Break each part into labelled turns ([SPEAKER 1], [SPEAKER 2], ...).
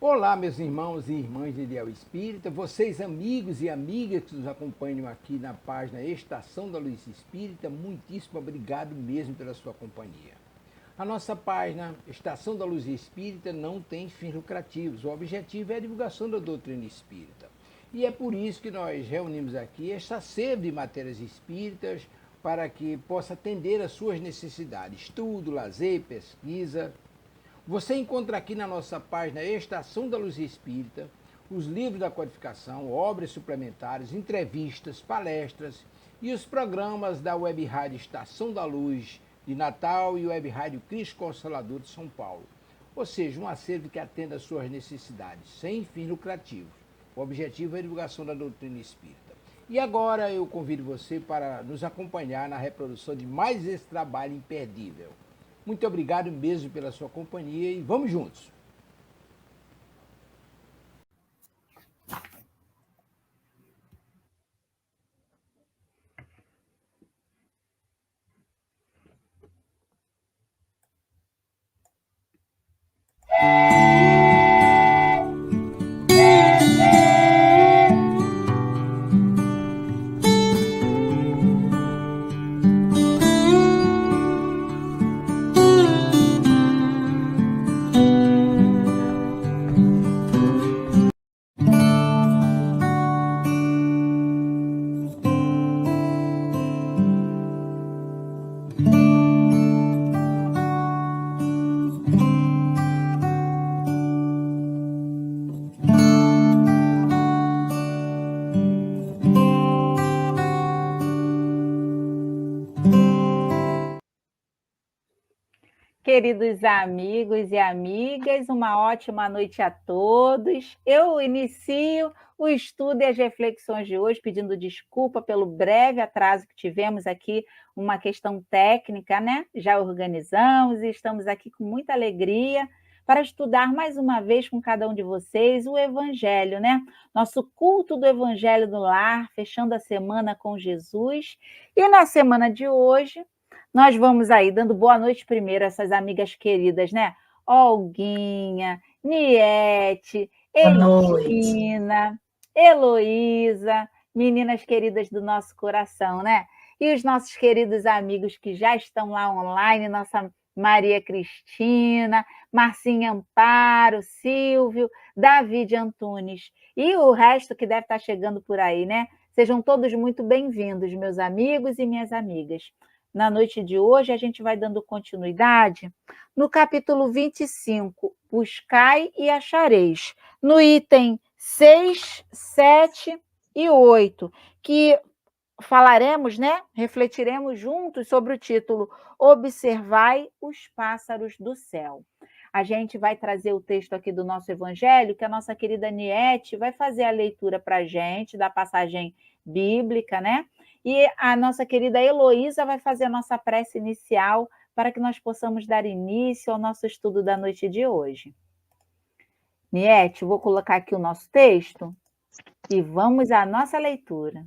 [SPEAKER 1] Olá, meus irmãos e irmãs de Ideal Espírita, vocês amigos e amigas que nos acompanham aqui na página Estação da Luz Espírita, muitíssimo obrigado mesmo pela sua companhia. A nossa página Estação da Luz Espírita não tem fins lucrativos, o objetivo é a divulgação da doutrina espírita. E é por isso que nós reunimos aqui esta sede de matérias espíritas para que possa atender às suas necessidades, estudo, lazer, pesquisa. Você encontra aqui na nossa página Estação da Luz Espírita os livros da codificação, obras suplementares, entrevistas, palestras e os programas da Web Rádio Estação da Luz de Natal e Web Rádio Cristo Consolador de São Paulo. Ou seja, um acervo que atenda às suas necessidades, sem fins lucrativos. O objetivo é a divulgação da doutrina espírita. E agora eu convido você para nos acompanhar na reprodução de mais esse trabalho imperdível. Muito obrigado mesmo pela sua companhia e vamos juntos!
[SPEAKER 2] Queridos amigos e amigas, uma ótima noite a todos. Eu inicio o estudo e as reflexões de hoje pedindo desculpa pelo breve atraso que tivemos aqui, uma questão técnica, né? Já organizamos e estamos aqui com muita alegria para estudar mais uma vez com cada um de vocês o Evangelho, né? Nosso culto do Evangelho no lar, fechando a semana com Jesus. E na semana de hoje, nós vamos aí dando boa noite primeiro a essas amigas queridas, né? Olguinha, Niete, Etina, Heloísa, meninas queridas do nosso coração, né? E os nossos queridos amigos que já estão lá online, nossa Maria Cristina, Marcinha Amparo, Silvio, David Antunes e o resto que deve estar chegando por aí, né? Sejam todos muito bem-vindos, meus amigos e minhas amigas. Na noite de hoje, a gente vai dando continuidade no capítulo 25, Buscai e Achareis, no item 6, 7 e 8, que falaremos, né? Refletiremos juntos sobre o título Observai os pássaros do céu. A gente vai trazer o texto aqui do nosso evangelho, que a nossa querida Niete vai fazer a leitura para a gente da passagem bíblica, né? E a nossa querida Heloísa vai fazer a nossa prece inicial para que nós possamos dar início ao nosso estudo da noite de hoje. Niete, vou colocar aqui o nosso texto e vamos à nossa leitura.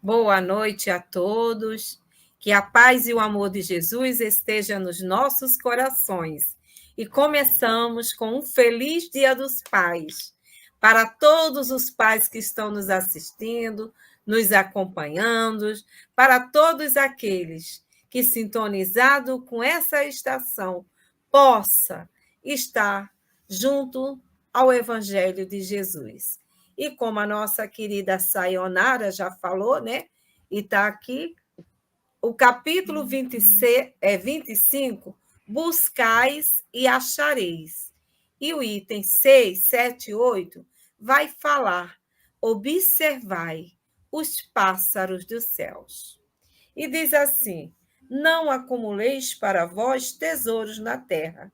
[SPEAKER 3] Boa noite a todos, que a paz e o amor de Jesus esteja nos nossos corações. E começamos com um feliz Dia dos Pais, para todos os pais que estão nos assistindo, nos acompanhando, para todos aqueles que, sintonizado com essa estação, possa estar junto ao Evangelho de Jesus. E como a nossa querida Sayonara já falou, né? E está aqui, o capítulo 25, buscais e achareis. E o item 6, 7 e 8 vai falar, observai os pássaros dos céus. E diz assim, não acumuleis para vós tesouros na terra,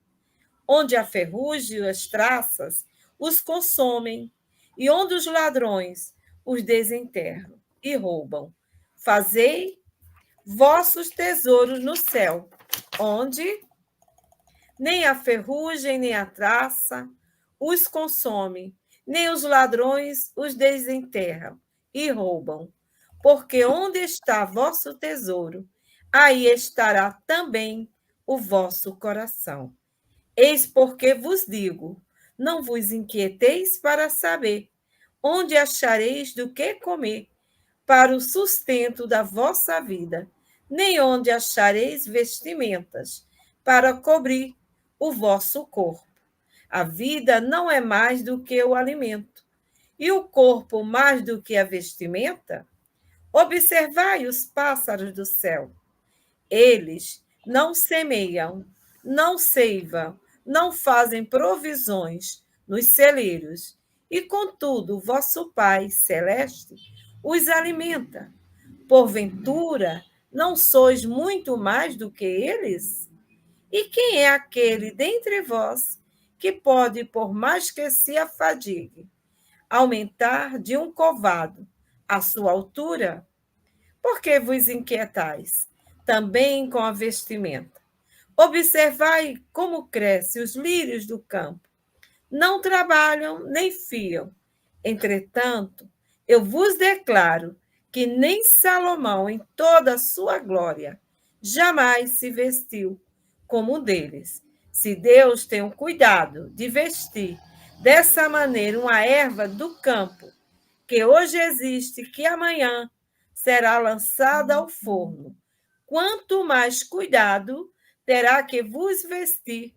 [SPEAKER 3] onde a ferrugem e as traças os consomem, e onde os ladrões os desenterram e roubam. Fazei vossos tesouros no céu, onde nem a ferrugem nem a traça os consomem, nem os ladrões os desenterram e roubam. Porque onde está vosso tesouro, aí estará também o vosso coração. Eis porque vos digo, não vos inquieteis para saber onde achareis do que comer, para o sustento da vossa vida, nem onde achareis vestimentas, para cobrir o vosso corpo. A vida não é mais do que o alimento, e o corpo mais do que a vestimenta? Observai os pássaros do céu. Eles não semeiam, não ceivam, não fazem provisões nos celeiros, e contudo o vosso Pai celeste os alimenta. Porventura, não sois muito mais do que eles? E quem é aquele dentre vós que pode, por mais que se afadigue, aumentar de um covado a sua altura? Por que vos inquietais? Também com a vestimenta. Observai como crescem os lírios do campo. Não trabalham nem fiam. Entretanto, eu vos declaro que nem Salomão, em toda a sua glória, jamais se vestiu como um deles. Se Deus tem o cuidado de vestir dessa maneira uma erva do campo, que hoje existe, que amanhã será lançada ao forno, quanto mais cuidado terá que vos vestir,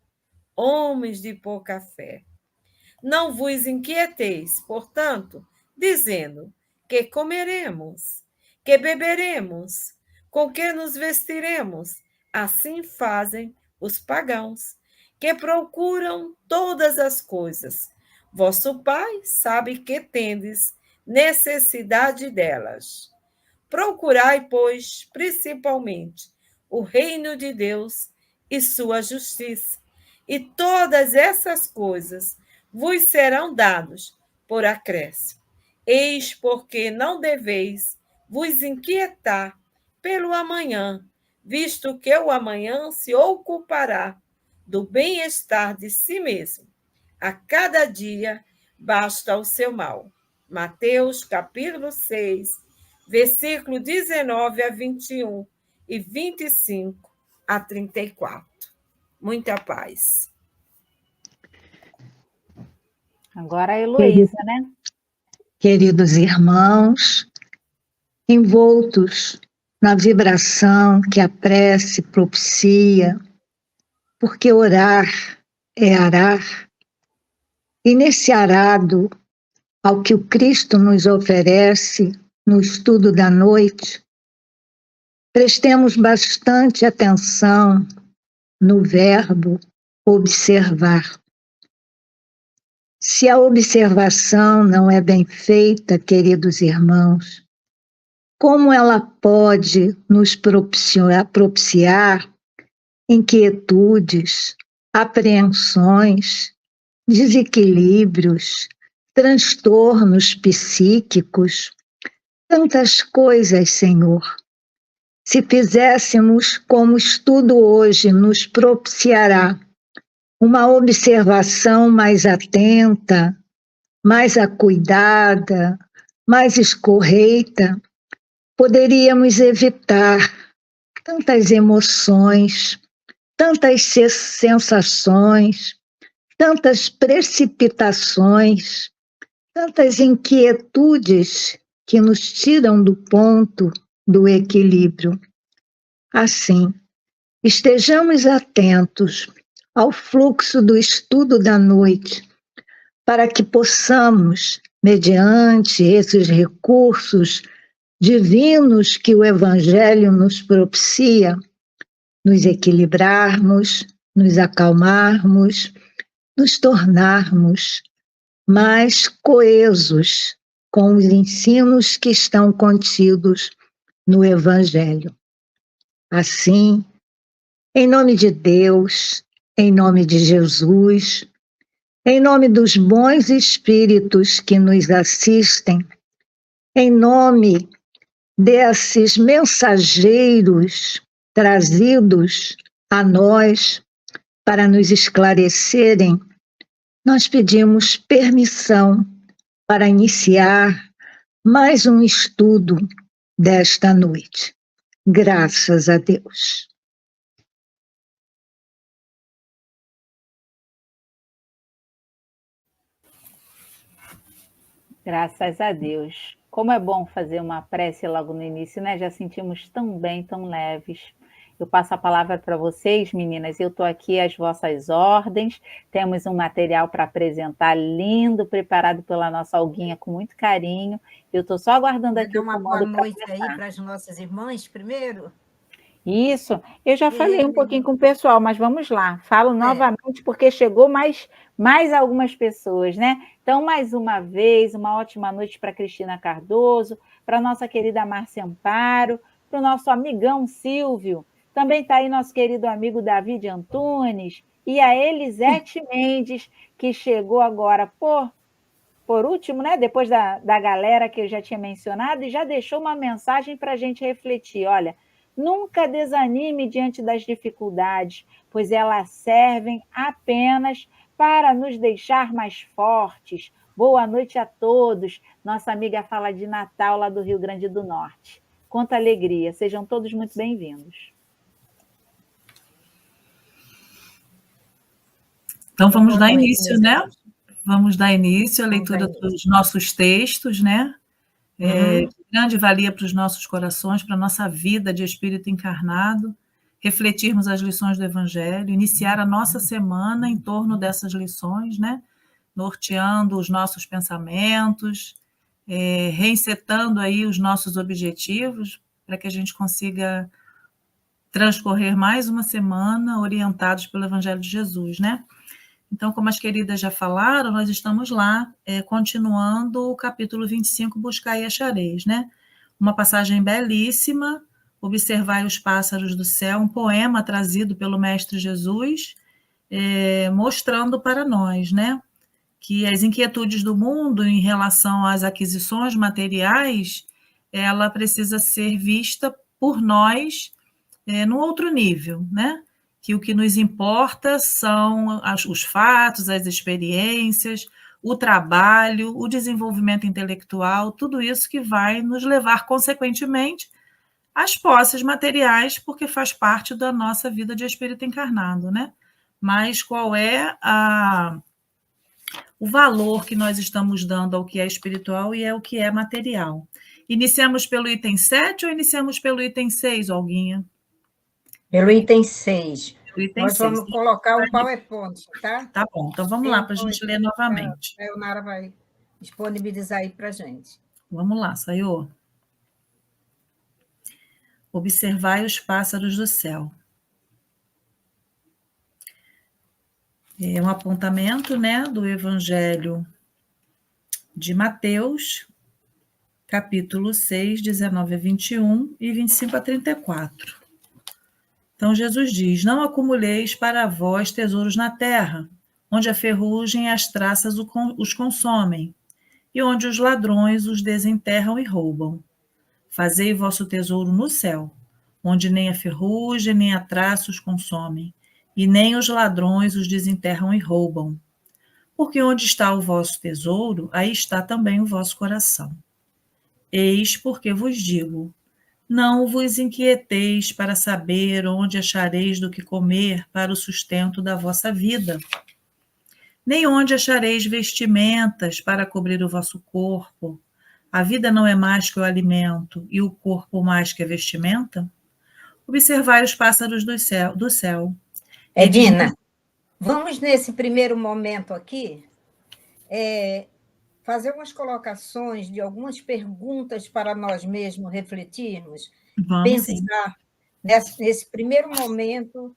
[SPEAKER 3] homens de pouca fé. Não vos inquieteis, portanto, dizendo: que comeremos, que beberemos, com que nos vestiremos? Assim fazem os pagãos, que procuram todas as coisas. Vosso Pai sabe que tendes necessidade delas. Procurai, pois, principalmente o reino de Deus e sua justiça, e todas essas coisas vos serão dados por acréscimo. Eis porque não deveis vos inquietar pelo amanhã, visto que o amanhã se ocupará do bem-estar de si mesmo. A cada dia basta o seu mal. Mateus, capítulo 6, versículo 19 a 21 e 25 a 34. Muita paz.
[SPEAKER 2] Agora a Heloísa, né?
[SPEAKER 4] Queridos irmãos, envoltos na vibração que a prece propicia, porque orar é arar, e nesse arado ao que o Cristo nos oferece no estudo da noite, prestemos bastante atenção no verbo observar. Se a observação não é bem feita, queridos irmãos, como ela pode nos propiciar inquietudes, apreensões, desequilíbrios, transtornos psíquicos, tantas coisas, Senhor. Se fizéssemos como o estudo hoje nos propiciará, uma observação mais atenta, mais acuidada, mais escorreita, poderíamos evitar tantas emoções, tantas sensações, tantas precipitações, tantas inquietudes que nos tiram do ponto do equilíbrio. Assim, estejamos atentos ao fluxo do estudo da noite, para que possamos, mediante esses recursos divinos que o Evangelho nos propicia, nos equilibrarmos, nos acalmarmos, nos tornarmos mais coesos com os ensinos que estão contidos no Evangelho. Assim, em nome de Deus, em nome de Jesus, em nome dos bons espíritos que nos assistem, em nome desses mensageiros trazidos a nós para nos esclarecerem, nós pedimos permissão para iniciar mais um estudo desta noite. Graças a Deus.
[SPEAKER 2] Graças a Deus. Como é bom fazer uma prece logo no início, né? Já sentimos tão bem, tão leves. Eu passo a palavra para vocês, meninas. Eu estou aqui às vossas ordens. Temos um material para apresentar lindo, preparado pela nossa Olguinha com muito carinho. Eu estou só aguardando
[SPEAKER 5] Vai
[SPEAKER 2] aqui
[SPEAKER 5] dar
[SPEAKER 2] o
[SPEAKER 5] uma boa
[SPEAKER 2] comando para
[SPEAKER 5] noite aí para as nossas irmãs primeiro?
[SPEAKER 2] Isso, eu já falei um pouquinho
[SPEAKER 5] E,
[SPEAKER 2] com o pessoal, mas vamos lá. Falo novamente porque chegou mais algumas pessoas, né? Então, mais uma vez, uma ótima noite para Cristina Cardoso, para nossa querida Márcia Amparo, para o nosso amigão Silvio. Também está aí nosso querido amigo David Antunes e a Elisete Mendes, que chegou agora por último, né? Depois da galera que eu já tinha mencionado, e já deixou uma mensagem para a gente refletir. Olha, nunca desanime diante das dificuldades, pois elas servem apenas para nos deixar mais fortes. Boa noite a todos. Nossa amiga fala de Natal, lá do Rio Grande do Norte. Quanta alegria. Sejam todos muito bem-vindos.
[SPEAKER 6] Então, vamos
[SPEAKER 5] boa
[SPEAKER 6] dar
[SPEAKER 5] noite,
[SPEAKER 6] início,
[SPEAKER 5] meus
[SPEAKER 6] né?
[SPEAKER 5] irmãos.
[SPEAKER 6] Vamos dar início à
[SPEAKER 5] Vamos dar
[SPEAKER 6] leitura
[SPEAKER 5] início.
[SPEAKER 6] dos nossos textos, né?
[SPEAKER 5] Uhum.
[SPEAKER 6] De grande valia para os nossos corações, para a nossa vida de espírito encarnado, refletirmos as lições do Evangelho, iniciar a nossa semana em torno dessas lições, né? Norteando os nossos pensamentos, reencetando aí os nossos objetivos, para que a gente consiga transcorrer mais uma semana orientados pelo Evangelho de Jesus, né? Então, como as queridas já falaram, nós estamos lá, continuando o capítulo 25, Buscai e Achareis, né? Uma passagem belíssima, Observai os pássaros do céu, um poema trazido pelo Mestre Jesus, mostrando para nós, né? Que as inquietudes do mundo em relação às aquisições materiais, ela precisa ser vista por nós num outro nível, né? Que o que nos importa são os fatos, as experiências, o trabalho, o desenvolvimento intelectual, tudo isso que vai nos levar, consequentemente, às posses materiais, porque faz parte da nossa vida de espírito encarnado, né? Mas qual é o valor que nós estamos dando ao que é espiritual e ao que é material? Iniciamos pelo item 7 ou iniciamos pelo item 6, Olguinha?
[SPEAKER 5] Pelo item 6.
[SPEAKER 6] Pelo item
[SPEAKER 5] Nós
[SPEAKER 6] 6.
[SPEAKER 5] vamos colocar um PowerPoint, tá?
[SPEAKER 6] Tá bom, então vamos lá para a gente ler novamente.
[SPEAKER 5] A Eunara vai disponibilizar aí para a gente.
[SPEAKER 6] Vamos lá, Sayô. Observai os pássaros do céu. É um apontamento, né, do Evangelho de Mateus, capítulo 6, 19 a 21 e 25 a 34. Então, Jesus diz: Não acumuleis para vós tesouros na terra, onde a ferrugem e as traças os consomem, e onde os ladrões os desenterram e roubam. Fazei vosso tesouro no céu, onde nem a ferrugem nem a traça os consomem, e nem os ladrões os desenterram e roubam. Porque onde está o vosso tesouro, aí está também o vosso coração. Eis porque vos digo: não vos inquieteis para saber onde achareis do que comer para o sustento da vossa vida, nem onde achareis vestimentas para cobrir o vosso corpo. A vida não é mais que o alimento, e o corpo mais que a vestimenta? Observai os pássaros do céu.
[SPEAKER 5] Edina, vamos nesse primeiro momento aqui fazer umas colocações de algumas perguntas para nós mesmos refletirmos,
[SPEAKER 6] Vamos sim.
[SPEAKER 5] pensar nesse primeiro momento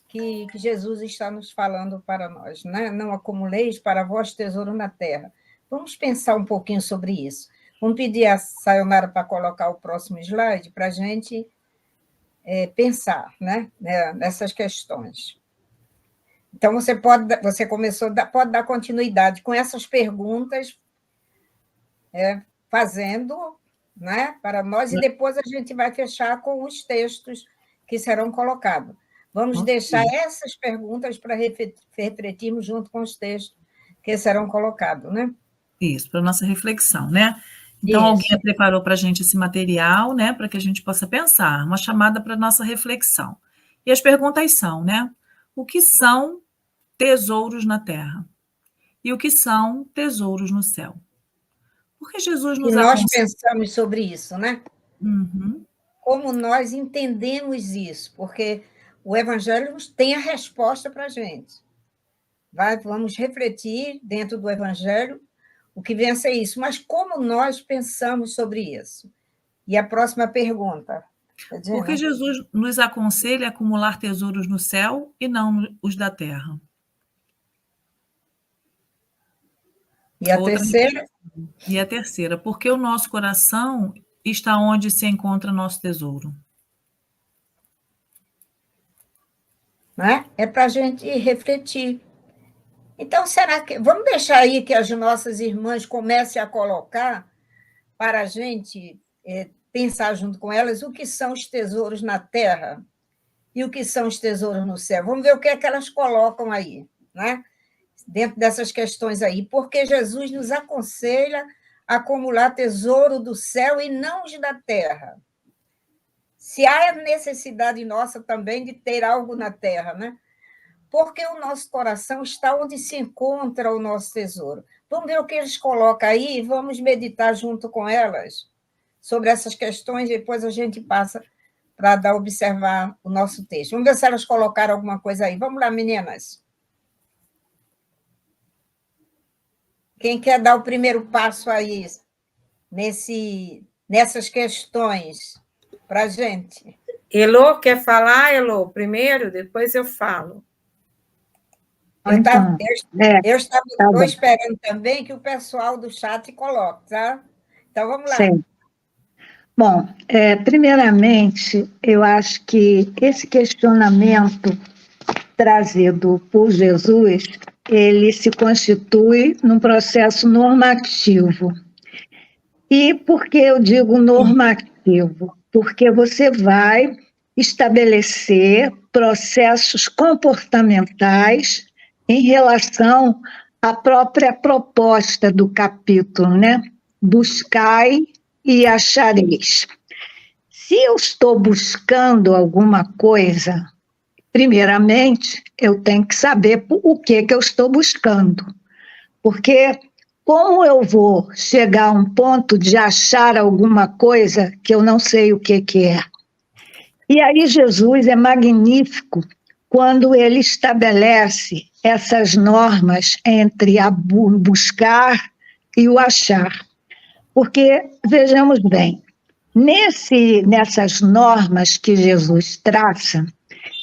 [SPEAKER 5] que Jesus está nos falando para nós, né? Não acumuleis para vós tesouro na terra. Vamos pensar um pouquinho sobre isso. Vamos pedir a Sayonara para colocar o próximo slide para a gente pensar, né, nessas questões. Então, você começou, pode dar continuidade com essas perguntas, fazendo, né, para nós, e depois a gente vai fechar com os textos que serão colocados. Vamos deixar essas perguntas para refletirmos junto com os textos que serão colocados, né?
[SPEAKER 6] Isso, para a nossa reflexão, né? Então, alguém preparou para a gente esse material, né, para que a gente possa pensar, uma chamada para a nossa reflexão. E as perguntas são, né? O que são tesouros na terra? E o que são tesouros no céu? Porque Jesus
[SPEAKER 5] E
[SPEAKER 6] nos
[SPEAKER 5] nós
[SPEAKER 6] aconselha.
[SPEAKER 5] pensamos sobre isso, né?
[SPEAKER 6] Uhum.
[SPEAKER 5] Como nós entendemos isso, porque o Evangelho tem a resposta para a gente. Vamos refletir dentro do Evangelho o que vem a ser isso, mas como nós pensamos sobre isso? E a próxima pergunta,
[SPEAKER 6] Porque
[SPEAKER 5] Regina?
[SPEAKER 6] Jesus nos aconselha a acumular tesouros no céu e não os da terra.
[SPEAKER 5] E a
[SPEAKER 6] Outra
[SPEAKER 5] terceira?
[SPEAKER 6] E a terceira, porque o nosso coração está onde se encontra nosso tesouro.
[SPEAKER 5] Né? É para a gente refletir. Então, será que. Vamos deixar aí que as nossas irmãs comecem a colocar para a gente pensar junto com elas o que são os tesouros na terra e o que são os tesouros no céu. Vamos ver o que é que elas colocam aí, né? Dentro dessas questões aí. Porque Jesus nos aconselha a acumular tesouro do céu e não os da terra. Se há necessidade nossa também de ter algo na terra, né? Porque o nosso coração está onde se encontra o nosso tesouro. Vamos ver o que eles colocam aí e vamos meditar junto com elas sobre essas questões, e depois a gente passa para observar o nosso texto. Vamos ver se elas colocaram alguma coisa aí. Vamos lá, meninas. Quem quer dar o primeiro passo aí nessas questões para a gente?
[SPEAKER 3] Elô, quer falar, Elô? Primeiro, depois eu falo.
[SPEAKER 5] Eu estava esperando também que o pessoal do chat coloque, tá? Então, vamos lá.
[SPEAKER 4] Sim. Bom, primeiramente, eu acho que esse questionamento trazido por Jesus, ele se constitui num processo normativo. E por que eu digo normativo? Porque você vai estabelecer processos comportamentais em relação à própria proposta do capítulo, né? Buscai e achareis. Se eu estou buscando alguma coisa, primeiramente, eu tenho que saber o que eu estou buscando. Porque como eu vou chegar a um ponto de achar alguma coisa que eu não sei o que é? E aí Jesus é magnífico quando ele estabelece essas normas entre a buscar e o achar. Porque, vejamos bem, nessas normas que Jesus traça,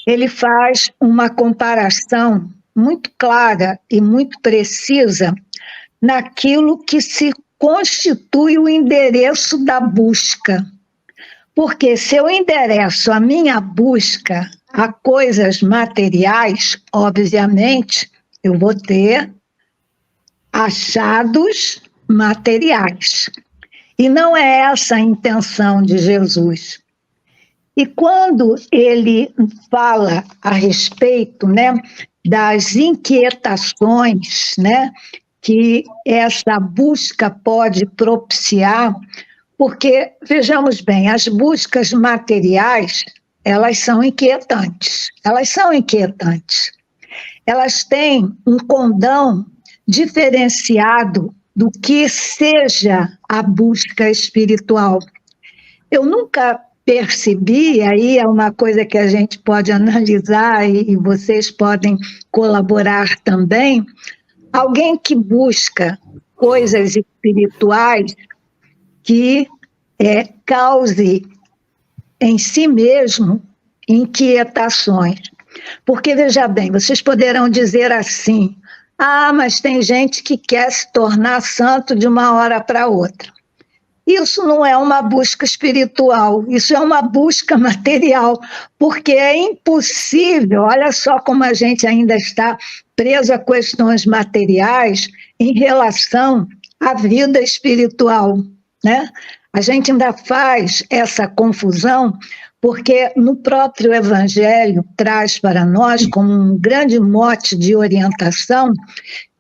[SPEAKER 4] ele faz uma comparação muito clara e muito precisa naquilo que se constitui o endereço da busca. Porque se eu endereço a minha busca a coisas materiais, obviamente, eu vou ter achados materiais. E não é essa a intenção de Jesus. E quando ele fala a respeito, né, das inquietações, né, que essa busca pode propiciar, porque, vejamos bem, as buscas materiais, elas são inquietantes. Elas têm um condão diferenciado do que seja a busca espiritual. Eu nunca percebi, aí é uma coisa que a gente pode analisar e vocês podem colaborar também, alguém que busca coisas espirituais que cause em si mesmo inquietações. Porque, veja bem, vocês poderão dizer assim, mas tem gente que quer se tornar santo de uma hora para outra. Isso não é uma busca espiritual, isso é uma busca material, porque é impossível, olha só como a gente ainda está preso a questões materiais em relação à vida espiritual, né? A gente ainda faz essa confusão, porque no próprio Evangelho traz para nós, como um grande mote de orientação,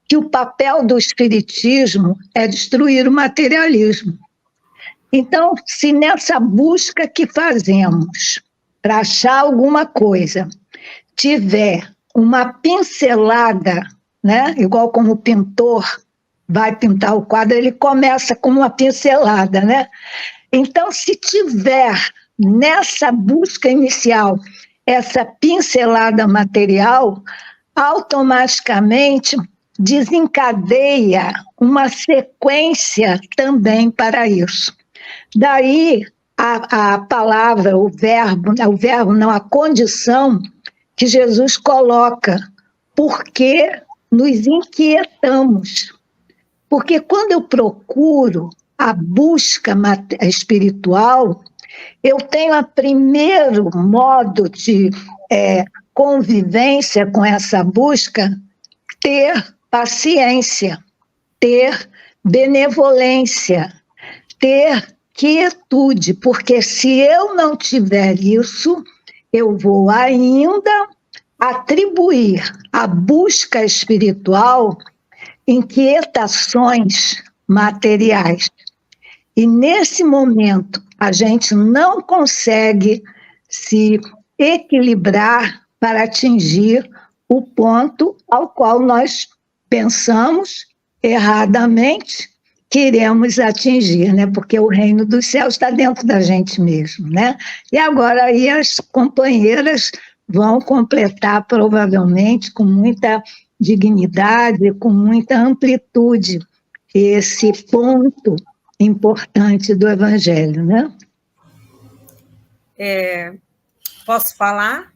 [SPEAKER 4] que o papel do Espiritismo é destruir o materialismo. Então, se nessa busca que fazemos para achar alguma coisa tiver uma pincelada, né, igual como o pintor vai pintar o quadro, ele começa com uma pincelada, né? Então, se tiver nessa busca inicial essa pincelada material, automaticamente desencadeia uma sequência também para isso. Daí a palavra, o verbo não, a condição que Jesus coloca, porque nos inquietamos. Porque quando eu procuro a busca espiritual, eu tenho a primeiro modo de convivência com essa busca, ter paciência, ter benevolência, ter quietude, porque se eu não tiver isso, eu vou ainda atribuir a busca espiritual inquietações materiais. E nesse momento, a gente não consegue se equilibrar para atingir o ponto ao qual nós pensamos erradamente queremos atingir, né? Porque o reino dos céus está dentro da gente mesmo, né? E agora aí as companheiras vão completar provavelmente com muita dignidade, com muita amplitude esse ponto importante do Evangelho, né?
[SPEAKER 3] Posso falar?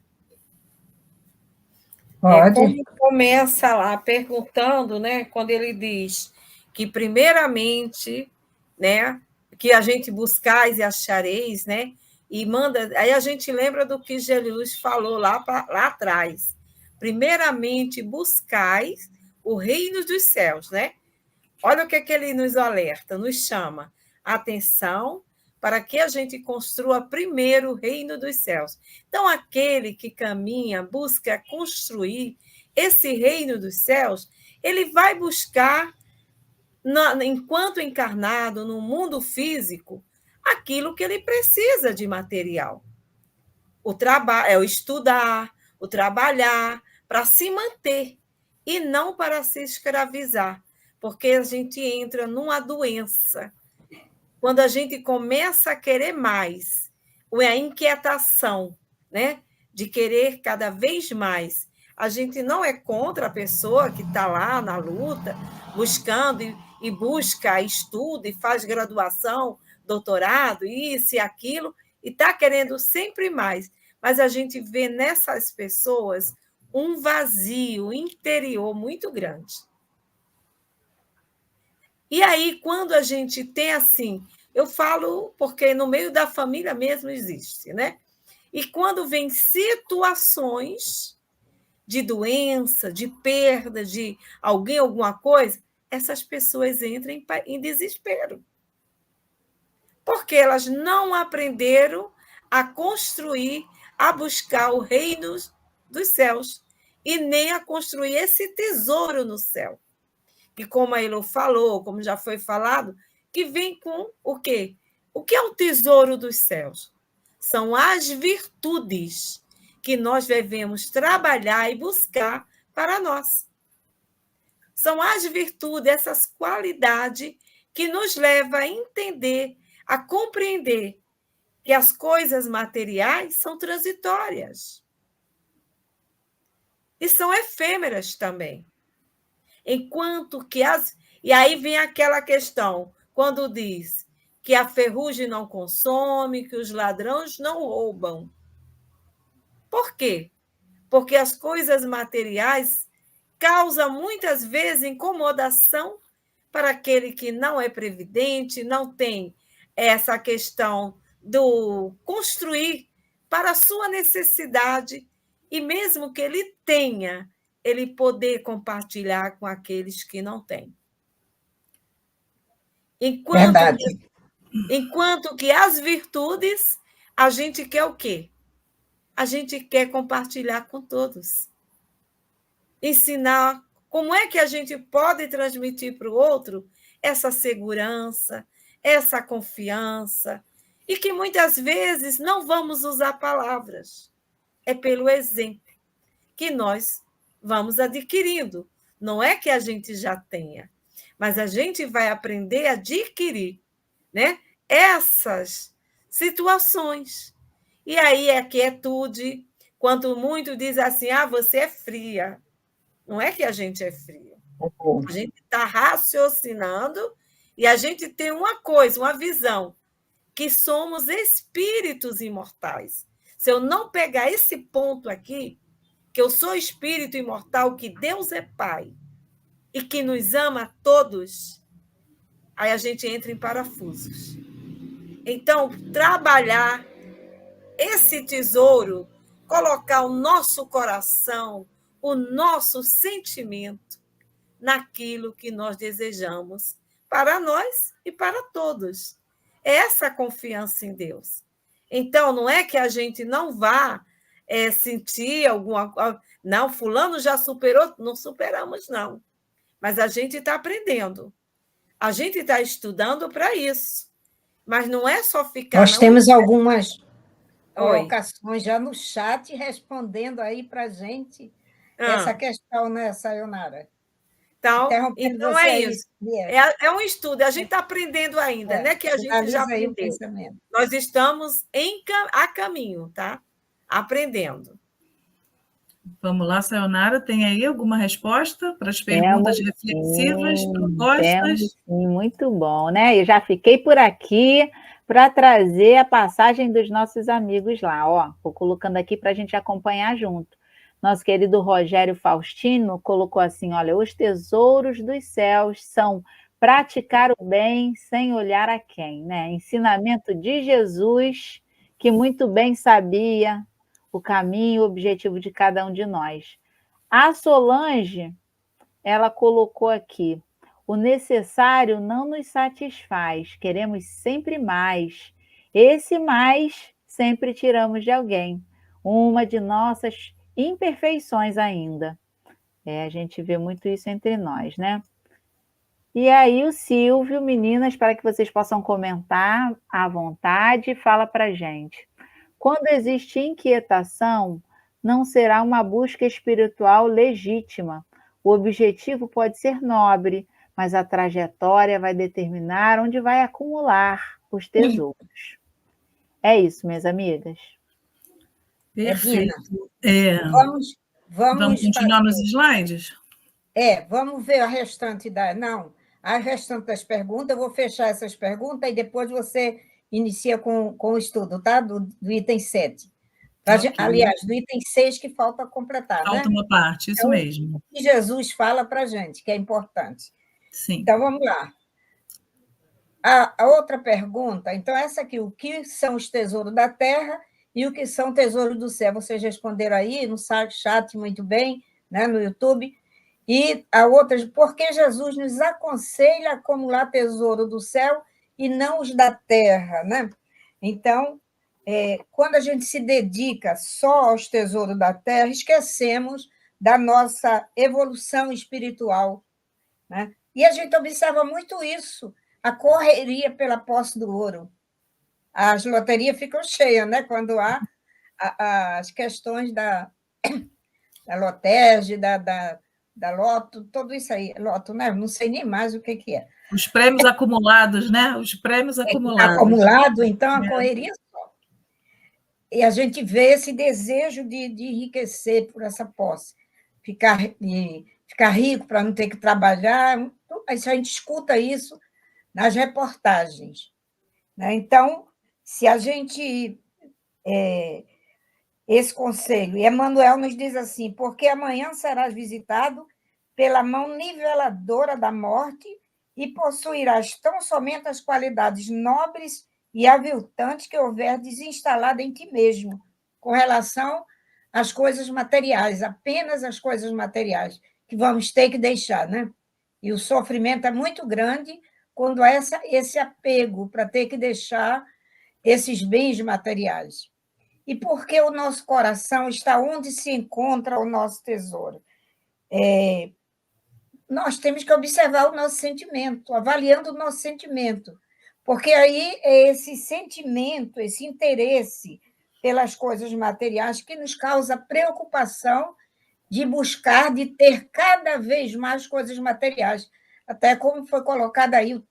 [SPEAKER 5] Pode.
[SPEAKER 3] Como começa lá perguntando, né, quando ele diz que primeiramente, né, que a gente buscais e achareis, né, e manda, aí a gente lembra do que Jesus falou lá atrás. Primeiramente buscais o reino dos céus, né? Olha o que ele nos alerta, nos chama atenção para que a gente construa primeiro o reino dos céus. Então, aquele que caminha, busca construir esse reino dos céus, ele vai buscar, enquanto encarnado no mundo físico, aquilo que ele precisa de material. O estudar, o trabalhar, para se manter, e não para se escravizar, porque a gente entra numa doença. Quando a gente começa a querer mais, ou é a inquietação, né, de querer cada vez mais, a gente não é contra a pessoa que está lá na luta, buscando e busca, estuda e faz graduação, doutorado, isso e aquilo, e está querendo sempre mais. Mas a gente vê nessas pessoas um vazio interior muito grande. E aí, quando a gente tem assim, eu falo porque no meio da família mesmo existe, né? E quando vem situações de doença, de perda, de alguém, alguma coisa, essas pessoas entram em desespero. Porque elas não aprenderam a construir, a buscar o reino dos céus, e nem a construir esse tesouro no céu. Que, como a Elo falou, como já foi falado, que vem com o quê? O que é o tesouro dos céus? São as virtudes que nós devemos trabalhar e buscar para nós. São as virtudes, essas qualidades que nos levam a entender, a compreender que as coisas materiais são transitórias e são efêmeras também. Enquanto que E aí vem aquela questão, quando diz que a ferrugem não consome, que os ladrões não roubam. Por quê? Porque as coisas materiais causam muitas vezes incomodação para aquele que não é previdente, não tem essa questão do construir para a sua necessidade, e mesmo que ele tenha, ele poder compartilhar com aqueles que não têm. Enquanto que as virtudes, a gente quer o quê? A gente quer compartilhar com todos. Ensinar como é que a gente pode transmitir para o outro essa segurança, essa confiança, e que muitas vezes não vamos usar palavras. É pelo exemplo que nós vamos adquirindo. Não é que a gente já tenha, mas a gente vai aprender a adquirir, né, essas situações. E aí é quietude, quando muito diz assim, você é fria. Não é que a gente é frio. A gente está raciocinando e a gente tem uma coisa, uma visão, que somos espíritos imortais. Se eu não pegar esse ponto aqui, que eu sou espírito imortal, que Deus é Pai e que nos ama a todos, aí a gente entra em parafusos. Então, trabalhar esse tesouro, colocar o nosso coração, o nosso sentimento naquilo que nós desejamos para nós e para todos. Essa confiança em Deus. Então, não é que a gente não vá sentir alguma coisa. Não, fulano já superou. Não superamos, não. Mas a gente está aprendendo. A gente está estudando para isso. Mas não é só ficar...
[SPEAKER 5] Nós temos algumas colocações
[SPEAKER 3] Oi.
[SPEAKER 5] já no chat respondendo aí para a gente essa questão, né, Sayonara?
[SPEAKER 3] Então é isso. É um estudo, a gente está aprendendo ainda, né? Que a gente já aprendeu. Nós estamos a caminho, tá? Aprendendo.
[SPEAKER 6] Vamos lá, Sayonara, tem aí alguma resposta para as perguntas reflexivas propostas?
[SPEAKER 2] Sim, muito bom, né? Eu já fiquei por aqui para trazer a passagem dos nossos amigos lá, ó. Vou colocando aqui para a gente acompanhar junto. Nosso querido Rogério Faustino colocou assim, olha, os tesouros dos céus são praticar o bem sem olhar a quem, né? Ensinamento de Jesus, que muito bem sabia o caminho, o objetivo de cada um de nós. A Solange, ela colocou aqui, o necessário não nos satisfaz, queremos sempre mais. Esse mais sempre tiramos de alguém. Uma de nossas imperfeições ainda. A gente vê muito isso entre nós, né? E aí o Silvio, meninas, para que vocês possam comentar à vontade, fala para gente. Quando existe inquietação, não será uma busca espiritual legítima. O objetivo pode ser nobre, mas a trajetória vai determinar onde vai acumular os tesouros. É isso, minhas amigas.
[SPEAKER 6] Perfeito.
[SPEAKER 5] Vamos
[SPEAKER 6] continuar nos slides?
[SPEAKER 5] Vamos ver a restante das perguntas. Eu vou fechar essas perguntas e depois você inicia com o estudo, tá? Do item 7. Okay. Aliás, do item 6 que falta completar,
[SPEAKER 6] falta uma parte, isso mesmo.
[SPEAKER 5] O que Jesus fala para a gente, que é importante.
[SPEAKER 6] Sim.
[SPEAKER 5] Então, vamos lá. A outra pergunta, então, essa aqui, o que são os tesouros da terra e o que são tesouros do céu? Vocês responderam aí no chat muito bem, né, no YouTube. E a outra, por que Jesus nos aconselha a acumular tesouro do céu e não os da terra, né? Então, quando a gente se dedica só aos tesouros da terra, esquecemos da nossa evolução espiritual, né? E a gente observa muito isso, a correria pela posse do ouro. As loterias ficam cheias, né? Quando há as questões da Lotege, da Loto, tudo isso aí. Loto, né? Não sei nem mais o que é.
[SPEAKER 6] Os prêmios acumulados, né? Os prêmios acumulados.
[SPEAKER 5] Acumulado, então, a correria só. E a gente vê esse desejo de enriquecer por essa posse. Ficar rico para não ter que trabalhar. A gente escuta isso nas reportagens, né? Então, se a gente... esse conselho, e Emmanuel nos diz assim, porque amanhã serás visitado pela mão niveladora da morte e possuirás tão somente as qualidades nobres e aviltantes que houver desinstalado em ti mesmo, com relação às coisas materiais, apenas as coisas materiais, que vamos ter que deixar, né? E o sofrimento é muito grande quando há esse apego para ter que deixar esses bens materiais. E por que o nosso coração está onde se encontra o nosso tesouro? Nós temos que observar o nosso sentimento, avaliando o nosso sentimento, porque aí é esse sentimento, esse interesse pelas coisas materiais que nos causa preocupação de buscar, de ter cada vez mais coisas materiais. até como foi colocado aí,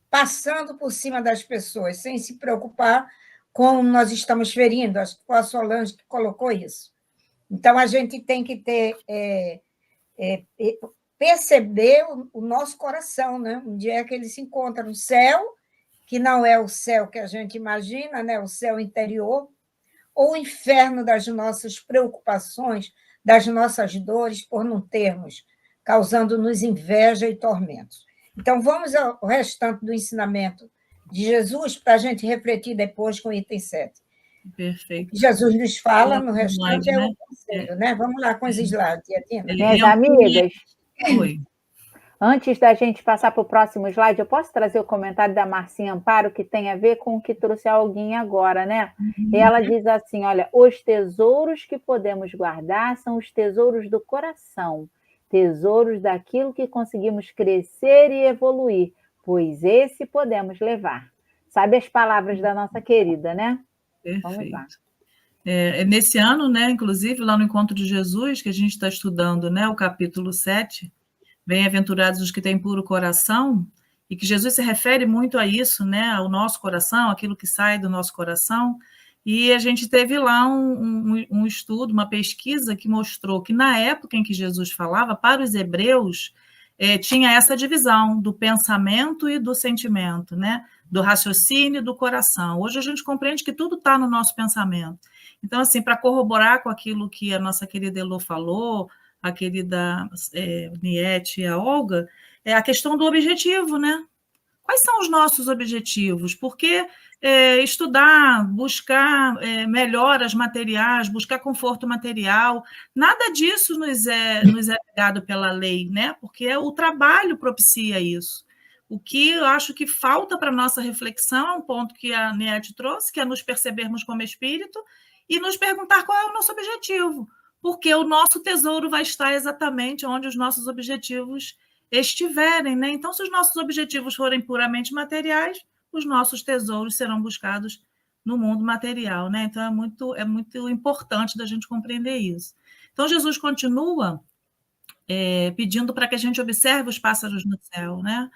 [SPEAKER 5] passando por cima das pessoas, sem se preocupar com nós estamos ferindo. Acho que foi a Solange que colocou isso. Então, a gente tem que ter perceber o nosso coração, né? Um dia é que ele se encontra no céu, que não é o céu que a gente imagina, né? O céu interior, ou o inferno das nossas preocupações, das nossas dores por não termos, causando-nos inveja e tormentos. Então, vamos ao restante do ensinamento de Jesus para a gente refletir depois com o item 7.
[SPEAKER 6] Perfeito.
[SPEAKER 5] Jesus nos fala, no restante é
[SPEAKER 6] né?
[SPEAKER 5] o conselho, né? Vamos lá com os slides, Tina.
[SPEAKER 2] Minhas amigas,
[SPEAKER 6] Oi.
[SPEAKER 2] antes da gente passar para o próximo slide, eu posso trazer o comentário da Marcinha Amparo, que tem a ver com o que trouxe alguém agora, né? E ela diz assim, olha, os tesouros que podemos guardar são os tesouros do coração, tesouros daquilo que conseguimos crescer e evoluir, pois esse podemos levar. Sabe as palavras da nossa querida, né? Vamos lá.
[SPEAKER 6] Nesse ano, né, inclusive, lá no Encontro de Jesus, que a gente está estudando, né, o capítulo 7, bem-aventurados os que têm puro coração, e que Jesus se refere muito a isso, né, ao nosso coração, aquilo que sai do nosso coração, e a gente teve lá um estudo, uma pesquisa que mostrou que na época em que Jesus falava, para os hebreus, tinha essa divisão do pensamento e do sentimento, né, do raciocínio e do coração. Hoje a gente compreende que tudo está no nosso pensamento. Então, assim, para corroborar com aquilo que a nossa querida Elô falou, a querida Niete e a Olga, é a questão do objetivo, né? Quais são os nossos objetivos? Porque estudar, buscar melhoras materiais, buscar conforto material, nada disso nos é negado pela lei, né? Porque o trabalho propicia isso. O que eu acho que falta para a nossa reflexão é um ponto que a Niete trouxe, que é nos percebermos como espírito e nos perguntar qual é o nosso objetivo, porque o nosso tesouro vai estar exatamente onde os nossos objetivos estiverem, né? Então, se os nossos objetivos forem puramente materiais, os nossos tesouros serão buscados no mundo material, né? Então, é muito importante da gente compreender isso. Então, Jesus continua pedindo para que a gente observe os pássaros no céu, né?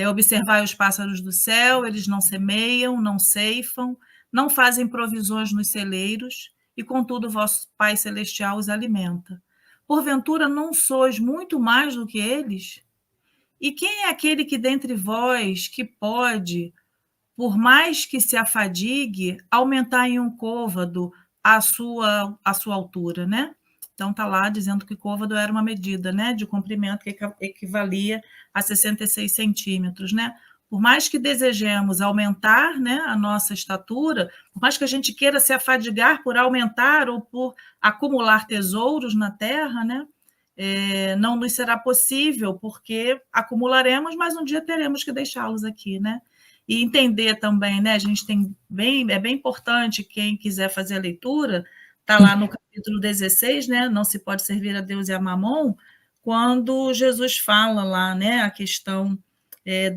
[SPEAKER 6] Observar os pássaros do céu, eles não semeiam, não ceifam, não fazem provisões nos celeiros, e contudo vosso Pai Celestial os alimenta. Porventura não sois muito mais do que eles? E quem é aquele que dentre vós que pode, por mais que se afadigue, aumentar em um côvado a sua altura, né? Então, está lá dizendo que côvado era uma medida, né, de comprimento que equivalia a 66 centímetros, né? Por mais que desejemos aumentar, né, a nossa estatura, por mais que a gente queira se afadigar por aumentar ou por acumular tesouros na terra, né, não nos será possível, porque acumularemos, mas um dia teremos que deixá-los aqui, né? E entender também, né, a gente é bem importante, quem quiser fazer a leitura, está lá no capítulo 16, né, não se pode servir a Deus e a Mamon, quando Jesus fala lá, né, a questão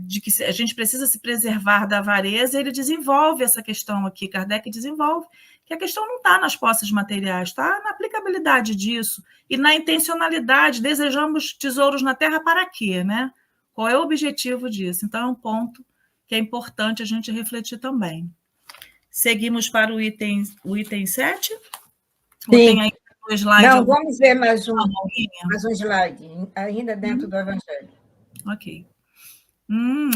[SPEAKER 6] de que a gente precisa se preservar da avareza, ele desenvolve essa questão aqui, Kardec desenvolve, que a questão não está nas posses materiais, está na aplicabilidade disso e na intencionalidade. Desejamos tesouros na terra para quê, né? Qual é o objetivo disso? Então, é um ponto que é importante a gente refletir também. Seguimos para o item 7?
[SPEAKER 5] Sim. Tem
[SPEAKER 6] aí um slide?
[SPEAKER 5] Não, vamos ver mais um slide, ainda dentro do Evangelho.
[SPEAKER 6] Ok.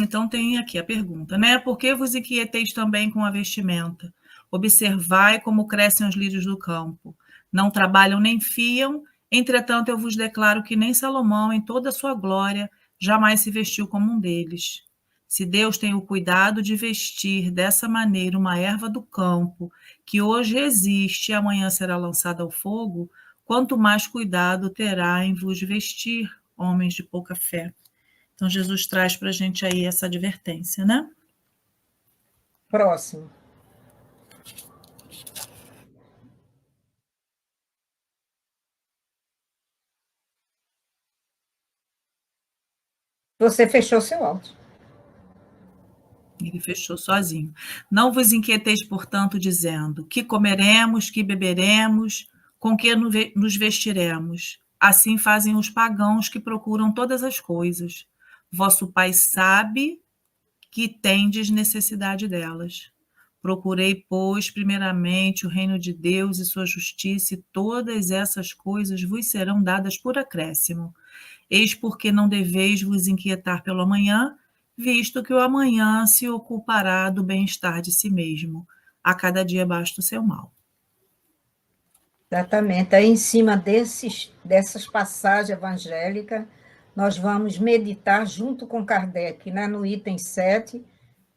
[SPEAKER 6] Então tem aqui a pergunta, né? Por que vos inquieteis também com a vestimenta? Observai como crescem os lírios do campo. Não trabalham nem fiam, entretanto eu vos declaro que nem Salomão, em toda a sua glória, jamais se vestiu como um deles. Se Deus tem o cuidado de vestir dessa maneira uma erva do campo, que hoje existe e amanhã será lançada ao fogo, quanto mais cuidado terá em vos vestir, homens de pouca fé. Então, Jesus traz para a gente aí essa advertência, né?
[SPEAKER 5] Próximo. Você fechou seu áudio.
[SPEAKER 6] Ele fechou sozinho. Não vos inquieteis, portanto, dizendo, que comeremos, que beberemos, com que nos vestiremos. Assim fazem os pagãos que procuram todas as coisas. Vosso Pai sabe que tendes necessidade delas. Procurei, pois, primeiramente o reino de Deus e sua justiça, e todas essas coisas vos serão dadas por acréscimo. Eis porque não deveis vos inquietar pelo amanhã, visto que o amanhã se ocupará do bem-estar de si mesmo. A cada dia basta o seu mal.
[SPEAKER 5] Exatamente. Aí, em cima dessas passagens evangélicas, nós vamos meditar junto com Kardec, né, no item 7,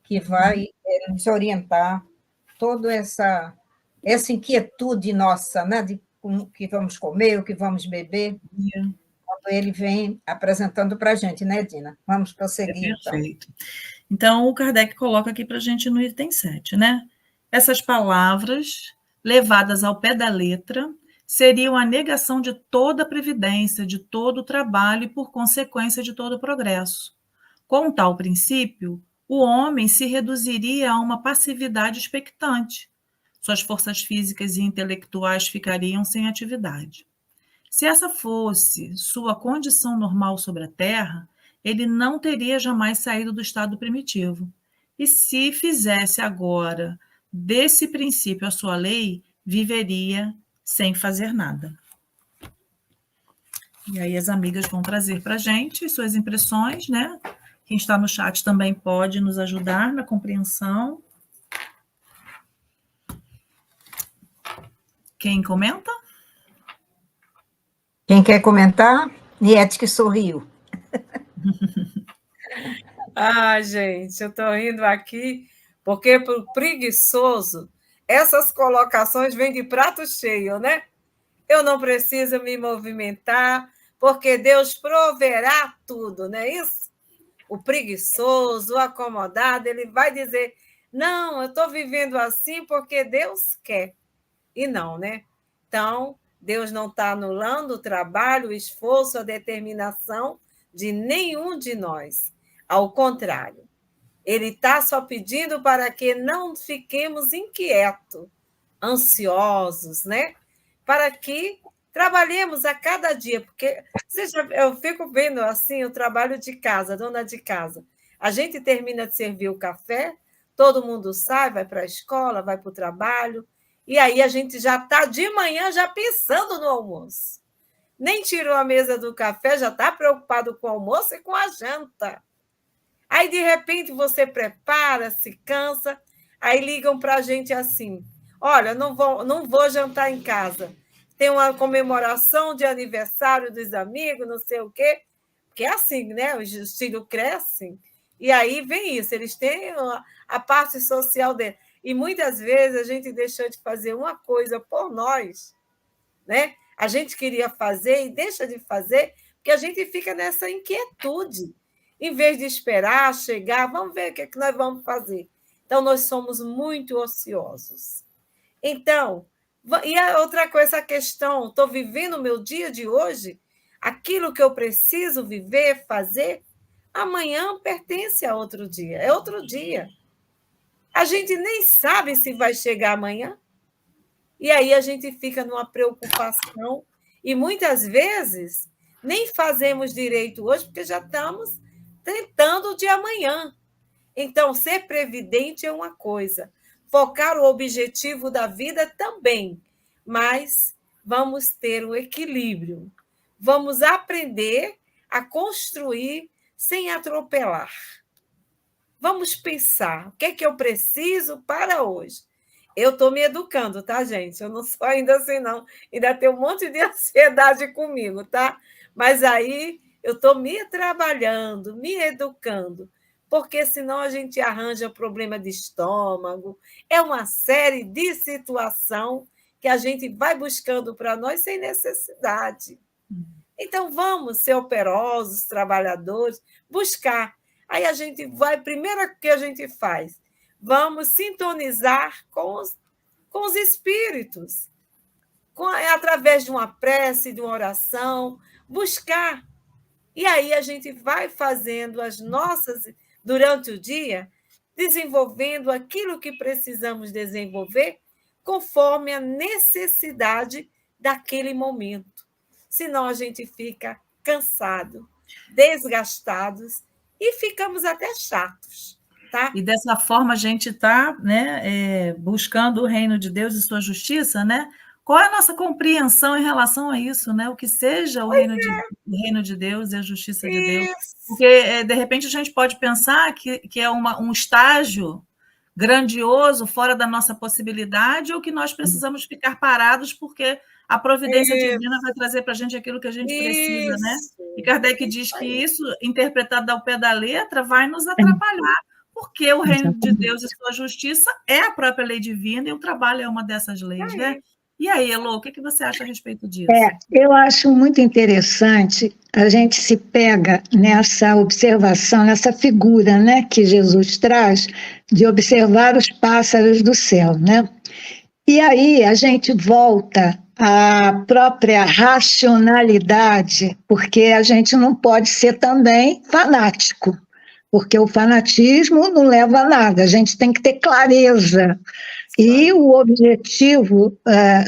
[SPEAKER 5] que vai nos orientar toda essa inquietude nossa, né, de o que vamos comer, o que vamos beber, quando ele vem apresentando para a gente, né, Dina? Vamos prosseguir, então.
[SPEAKER 6] Perfeito. Então, o Kardec coloca aqui para a gente no item 7, né? Essas palavras, levadas ao pé da letra, seriam a negação de toda a previdência, de todo o trabalho e, por consequência, de todo o progresso. Com tal princípio, o homem se reduziria a uma passividade expectante. Suas forças físicas e intelectuais ficariam sem atividade. Se essa fosse sua condição normal sobre a Terra, ele não teria jamais saído do estado primitivo. E se fizesse agora desse princípio a sua lei, viveria sem fazer nada. E aí as amigas vão trazer para a gente suas impressões, né? Quem está no chat também pode nos ajudar na compreensão. Quem comenta?
[SPEAKER 5] Quem quer comentar? Niete que sorriu.
[SPEAKER 3] Gente, eu estou rindo aqui, porque para o preguiçoso, essas colocações vêm de prato cheio, né? Eu não preciso me movimentar, porque Deus proverá tudo, não é isso? O preguiçoso, o acomodado, ele vai dizer, não, eu estou vivendo assim porque Deus quer. E não, né? Então, Deus não está anulando o trabalho, o esforço, a determinação de nenhum de nós. Ao contrário, ele está só pedindo para que não fiquemos inquietos, ansiosos, né? Para que trabalhemos a cada dia, porque eu fico vendo assim o trabalho de casa, dona de casa. A gente termina de servir o café, todo mundo sai, vai para a escola, vai para o trabalho, e aí a gente já está de manhã já pensando no almoço. Nem tirou a mesa do café, já está preocupado com o almoço e com a janta. Aí, de repente, você prepara, se cansa, aí ligam para a gente assim, olha, não vou jantar em casa, tem uma comemoração de aniversário dos amigos, não sei o quê, porque é assim, né? Os filhos crescem, e aí vem isso, eles têm a parte social deles. E muitas vezes a gente deixou de fazer uma coisa por nós, né? A gente queria fazer e deixa de fazer, porque a gente fica nessa inquietude. Em vez de esperar chegar, vamos ver o que nós vamos fazer. Então, nós somos muito ociosos. Então, e a outra coisa, a questão, estou vivendo o meu dia de hoje, aquilo que eu preciso viver, fazer, amanhã pertence a outro dia, é outro dia. A gente nem sabe se vai chegar amanhã, e aí a gente fica numa preocupação, e muitas vezes nem fazemos direito hoje, porque já estamos tentando o de amanhã. Então, ser previdente é uma coisa, focar o objetivo da vida também, mas vamos ter um equilíbrio. Vamos aprender a construir sem atropelar. Vamos pensar, o que é que eu preciso para hoje? Eu estou me educando, tá, gente? Eu não sou ainda assim, não. Ainda tem um monte de ansiedade comigo, tá? Mas aí eu estou me trabalhando, me educando, porque senão a gente arranja problema de estômago. É uma série de situação que a gente vai buscando para nós sem necessidade. Então, vamos ser operosos, trabalhadores, buscar. Aí a gente vai, primeiro que a gente faz, vamos sintonizar com os espíritos, através de uma prece, de uma oração, buscar. E aí a gente vai fazendo as nossas, durante o dia, desenvolvendo aquilo que precisamos desenvolver conforme a necessidade daquele momento. Senão a gente fica cansado, desgastados e ficamos até chatos, tá?
[SPEAKER 6] E dessa forma a gente está, né, buscando o reino de Deus e sua justiça, né? Qual é a nossa compreensão em relação a isso, né? O que seja o reino de Deus e a justiça de Deus.
[SPEAKER 3] Isso.
[SPEAKER 6] Porque, de repente, a gente pode pensar que é um estágio grandioso, fora da nossa possibilidade, ou que nós precisamos ficar parados porque a providência divina vai trazer para a gente aquilo que a gente precisa, né? E Kardec diz que isso, interpretado ao pé da letra, vai nos atrapalhar, porque o reino de Deus e sua justiça é a própria lei divina e o trabalho é uma dessas leis, né? E aí, Elô, o que você acha a respeito disso?
[SPEAKER 4] Eu acho muito interessante, a gente se pega nessa observação, nessa figura, né, que Jesus traz, de observar os pássaros do céu, né? E aí a gente volta à própria racionalidade, porque a gente não pode ser também fanático, porque o fanatismo não leva a nada, a gente tem que ter clareza. E o objetivo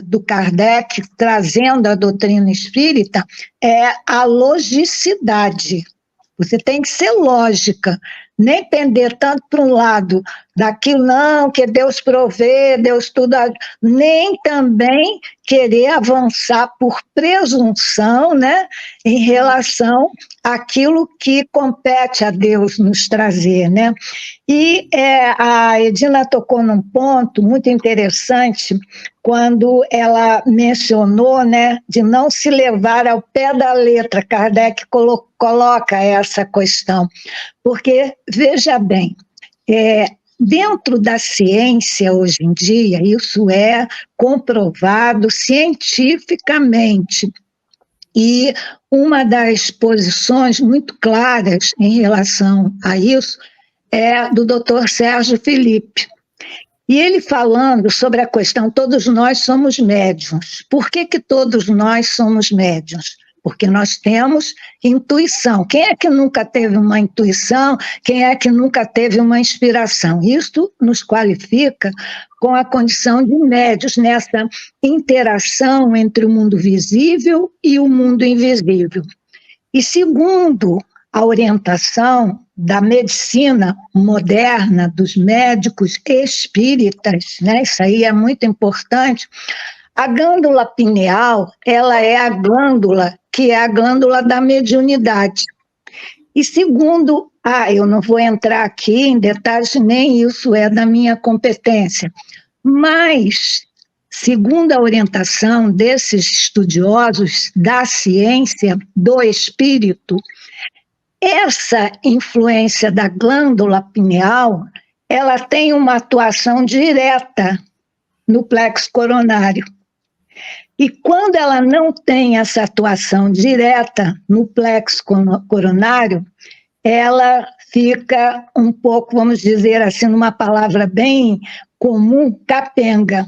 [SPEAKER 4] do Kardec, trazendo a doutrina espírita, é a logicidade. Você tem que ser lógica, nem pender tanto para um lado daquilo, não, que Deus provê, Deus tudo, nem também querer avançar por presunção, né, em relação àquilo que compete a Deus nos trazer, né? E a Edina tocou num ponto muito interessante quando ela mencionou, né, de não se levar ao pé da letra. Kardec coloca essa questão, porque, veja bem, dentro da ciência hoje em dia, isso é comprovado cientificamente. E uma das posições muito claras em relação a isso é do Dr. Sérgio Felipe. E ele falando sobre a questão, todos nós somos médiuns. Por que todos nós somos médiuns? Porque nós temos intuição. Quem é que nunca teve uma intuição? Quem é que nunca teve uma inspiração? Isso nos qualifica com a condição de médiuns nessa interação entre o mundo visível e o mundo invisível. E segundo a orientação da medicina moderna, dos médicos espíritas, né? Isso aí é muito importante. A glândula pineal, ela é a glândula que é a glândula da mediunidade. E segundo, eu não vou entrar aqui em detalhes, nem isso é da minha competência, mas, segundo a orientação desses estudiosos da ciência do espírito, essa influência da glândula pineal, ela tem uma atuação direta no plexo coronário. E quando ela não tem essa atuação direta no plexo coronário, ela fica um pouco, vamos dizer assim, numa palavra bem comum, capenga.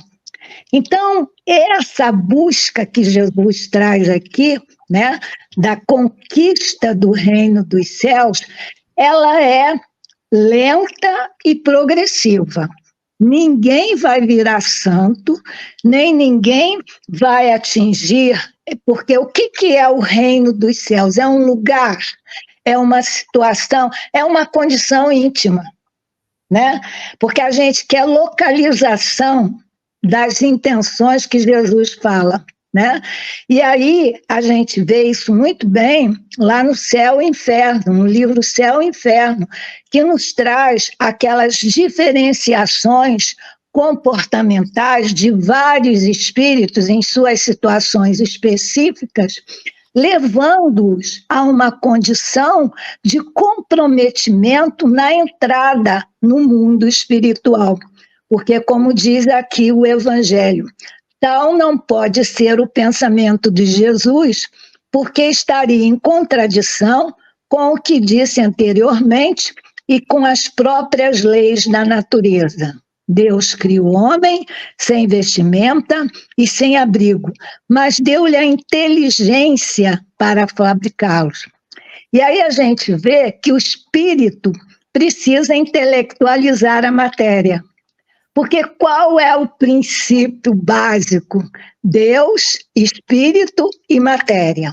[SPEAKER 4] Então, essa busca que Jesus traz aqui, né, da conquista do reino dos céus, ela é lenta e progressiva. Ninguém vai virar santo, nem ninguém vai atingir, porque o que é o reino dos céus? É um lugar, é uma situação, é uma condição íntima, né? Porque a gente quer localização das intenções que Jesus fala, né? E aí a gente vê isso muito bem lá no Céu e Inferno, no livro Céu e Inferno, que nos traz aquelas diferenciações comportamentais de vários espíritos em suas situações específicas, levando-os a uma condição de comprometimento na entrada no mundo espiritual. Porque, como diz aqui o Evangelho, tal não pode ser o pensamento de Jesus, porque estaria em contradição com o que disse anteriormente e com as próprias leis da natureza. Deus criou o homem sem vestimenta e sem abrigo, mas deu-lhe a inteligência para fabricá-los. E aí a gente vê que o espírito precisa intelectualizar a matéria. Porque qual é o princípio básico? Deus, espírito e matéria.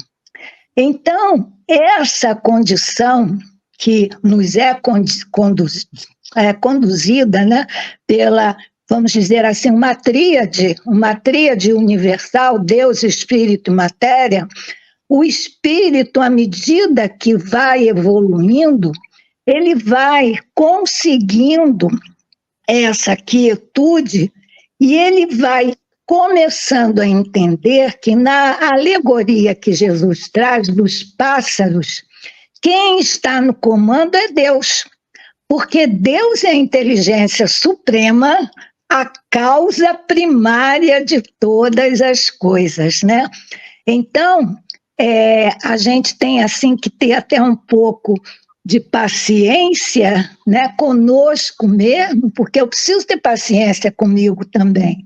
[SPEAKER 4] Então, essa condição que nos é conduzida, né, pela, vamos dizer assim, uma tríade universal, Deus, Espírito e Matéria. O espírito, à medida que vai evoluindo, ele vai conseguindo essa quietude e ele vai começando a entender que na alegoria que Jesus traz dos pássaros, quem está no comando é Deus, porque Deus é a inteligência suprema, a causa primária de todas as coisas, né? Então, a gente tem assim que ter até um pouco de paciência, né, conosco mesmo, porque eu preciso ter paciência comigo também.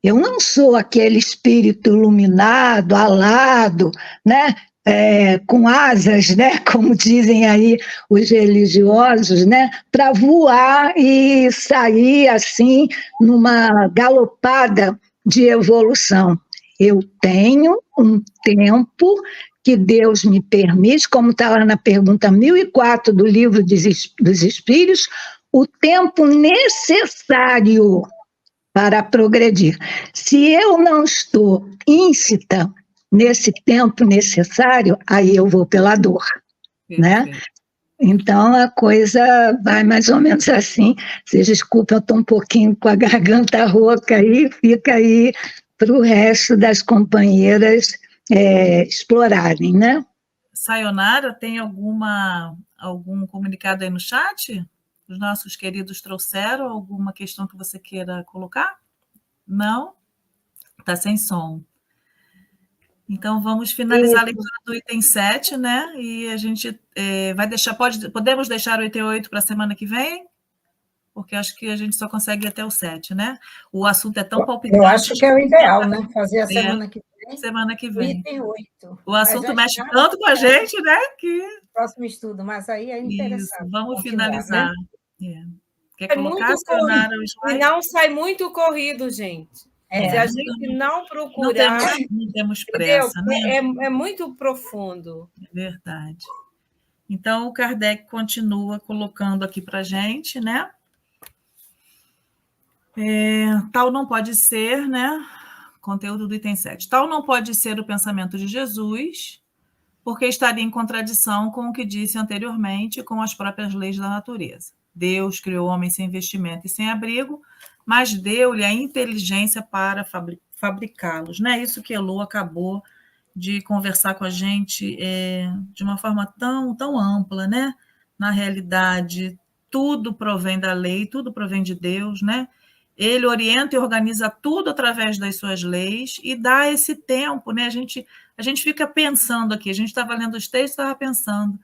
[SPEAKER 4] Eu não sou aquele espírito iluminado, alado, né, com asas, né, como dizem aí os religiosos, né, para voar e sair assim numa galopada de evolução. Eu tenho um tempo que Deus me permite, como está lá na pergunta 1004 do Livro dos Espíritos, o tempo necessário para progredir. Se eu não estou íncita nesse tempo necessário, aí eu vou pela dor, né? Então, a coisa vai mais ou menos assim. Vocês desculpem, eu estou um pouquinho com a garganta rouca aí, fica aí para o resto das companheiras explorarem, né?
[SPEAKER 6] Sayonara, tem algum comunicado aí no chat? Os nossos queridos trouxeram alguma questão que você queira colocar? Não? Está sem som. Então, vamos finalizar a leitura do item 7, né? E a gente vai deixar, podemos deixar o item 8 para a semana que vem? Porque acho que a gente só consegue ir até o 7, né? O assunto é tão palpitante.
[SPEAKER 5] Eu acho que é o ideal, né? Fazer a semana que vem.
[SPEAKER 6] Semana que vem.
[SPEAKER 5] Item 8.
[SPEAKER 6] O assunto mexe tanto com a gente, né? Que...
[SPEAKER 5] Próximo estudo, mas aí é interessante.
[SPEAKER 6] Isso, vamos finalizar.
[SPEAKER 5] Né?
[SPEAKER 6] Quer colocar, Sayonara, o slide?
[SPEAKER 3] E não sai muito corrido, gente. Se a gente não procurar...
[SPEAKER 6] Não temos pressa, né?
[SPEAKER 3] É muito profundo.
[SPEAKER 6] É verdade. Então, o Kardec continua colocando aqui para a gente, né? Tal não pode ser, né? Conteúdo do item 7. Tal não pode ser o pensamento de Jesus, porque estaria em contradição com o que disse anteriormente, com as próprias leis da natureza. Deus criou o homem sem vestimento e sem abrigo, mas deu-lhe a inteligência para fabricá-los. Né? Isso que Elô acabou de conversar com a gente de uma forma tão ampla, né? Na realidade, tudo provém da lei, tudo provém de Deus, né? Ele orienta e organiza tudo através das suas leis e dá esse tempo, né? A gente fica pensando aqui, a gente estava lendo os textos, estava pensando,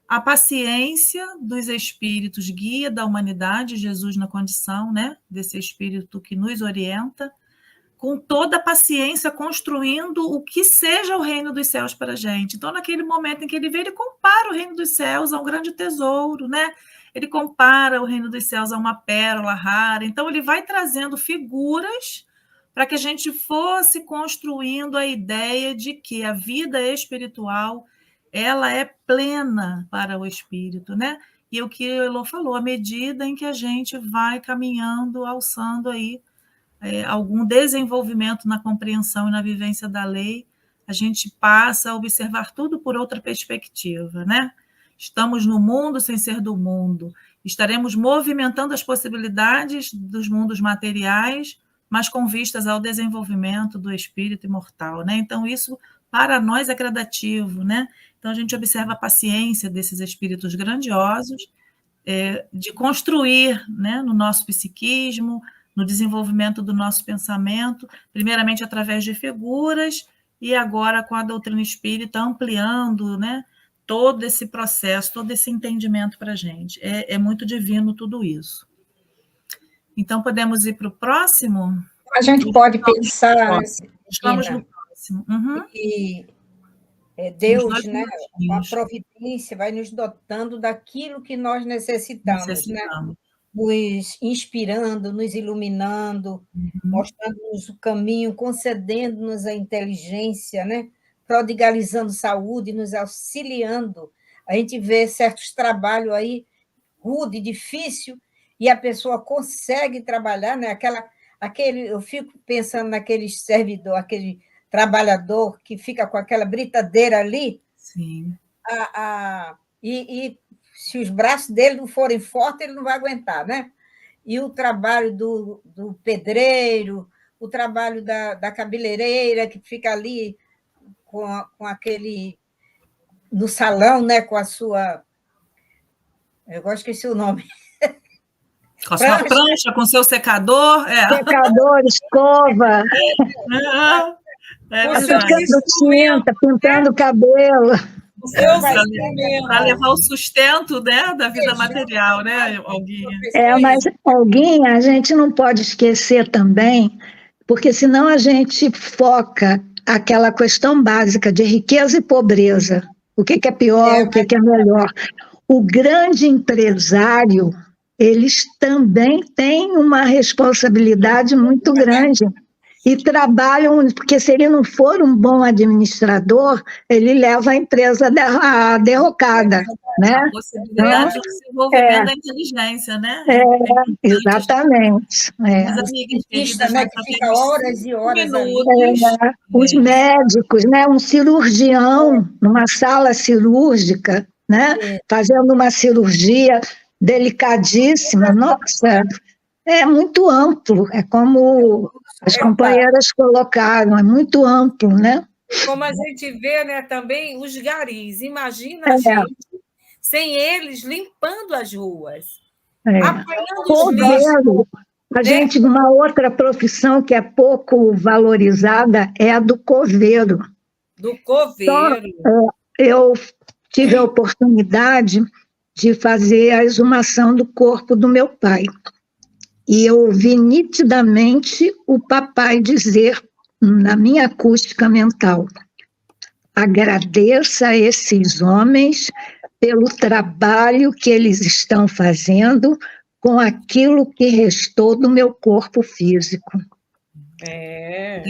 [SPEAKER 6] a paciência dos espíritos guia da humanidade, Jesus na condição, né? Desse espírito que nos orienta, com toda a paciência, construindo o que seja o reino dos céus para a gente. Então, naquele momento em que ele vê, ele compara o reino dos céus a um grande tesouro, né? Ele compara o reino dos céus a uma pérola rara. Então, ele vai trazendo figuras para que a gente fosse construindo a ideia de que a vida espiritual ela é plena para o espírito, né? E o que Elô falou, à medida em que a gente vai caminhando, alçando aí algum desenvolvimento na compreensão e na vivência da lei, a gente passa a observar tudo por outra perspectiva, né? Estamos no mundo sem ser do mundo, estaremos movimentando as possibilidades dos mundos materiais, mas com vistas ao desenvolvimento do espírito imortal, né? Então, isso para nós é gradativo, né? Então, a gente observa a paciência desses espíritos grandiosos de construir, né, no nosso psiquismo, no desenvolvimento do nosso pensamento, primeiramente através de figuras, e agora com a doutrina espírita ampliando, né, todo esse processo, todo esse entendimento para a gente. É muito divino tudo isso. Então, podemos ir para o próximo?
[SPEAKER 5] A gente pode pensar...
[SPEAKER 6] Estamos no próximo. Uhum.
[SPEAKER 5] E Deus, né, com a providência, vai nos dotando daquilo que nós necessitamos. Né? Nos inspirando, nos iluminando, mostrando-nos o caminho, concedendo-nos a inteligência, né? Prodigalizando saúde, nos auxiliando A gente vê certos trabalhos aí, rude, difícil, e a pessoa consegue trabalhar, né? Eu fico pensando naquele servidor, aquele trabalhador que fica com aquela britadeira ali,
[SPEAKER 6] Sim.
[SPEAKER 5] E se os braços dele não forem fortes, ele não vai aguentar, né? E o trabalho do pedreiro, o trabalho da cabeleireira, que fica ali com aquele... no salão, né? Com a sua... Eu agora esqueci o nome.
[SPEAKER 6] Com a sua prancha, com o seu secador.
[SPEAKER 4] Secador, escova. Aplicando tinta, pintando o cabelo.
[SPEAKER 6] Para levar o sustento, né, da vida material, né, Olguinha?
[SPEAKER 4] Mas, Olguinha, a gente não pode esquecer também, porque senão a gente foca aquela questão básica de riqueza e pobreza. O que é pior, o que é melhor. O grande empresário, eles também têm uma responsabilidade muito grande. E trabalham, porque se ele não for um bom administrador, ele leva a empresa à derrocada. Né?
[SPEAKER 6] A possibilidade de desenvolvimento da inteligência, né?
[SPEAKER 4] Exatamente.
[SPEAKER 6] As amigas queridas,
[SPEAKER 5] né, que fica horas e horas ali.
[SPEAKER 4] Os médicos, né? Um cirurgião numa sala cirúrgica, né? Fazendo uma cirurgia delicadíssima. Nossa, é muito amplo, é como as companheiras colocaram, é muito amplo, né?
[SPEAKER 3] Como a gente vê, né, também os garis. Imagina a gente sem eles limpando as ruas, apanhando os lixos.
[SPEAKER 4] A gente, uma outra profissão que é pouco valorizada é a do coveiro.
[SPEAKER 3] Do coveiro.
[SPEAKER 4] Eu tive a oportunidade de fazer a exumação do corpo do meu pai. E eu ouvi nitidamente o papai dizer, na minha acústica mental, agradeça a esses homens pelo trabalho que eles estão fazendo com aquilo que restou do meu corpo físico. É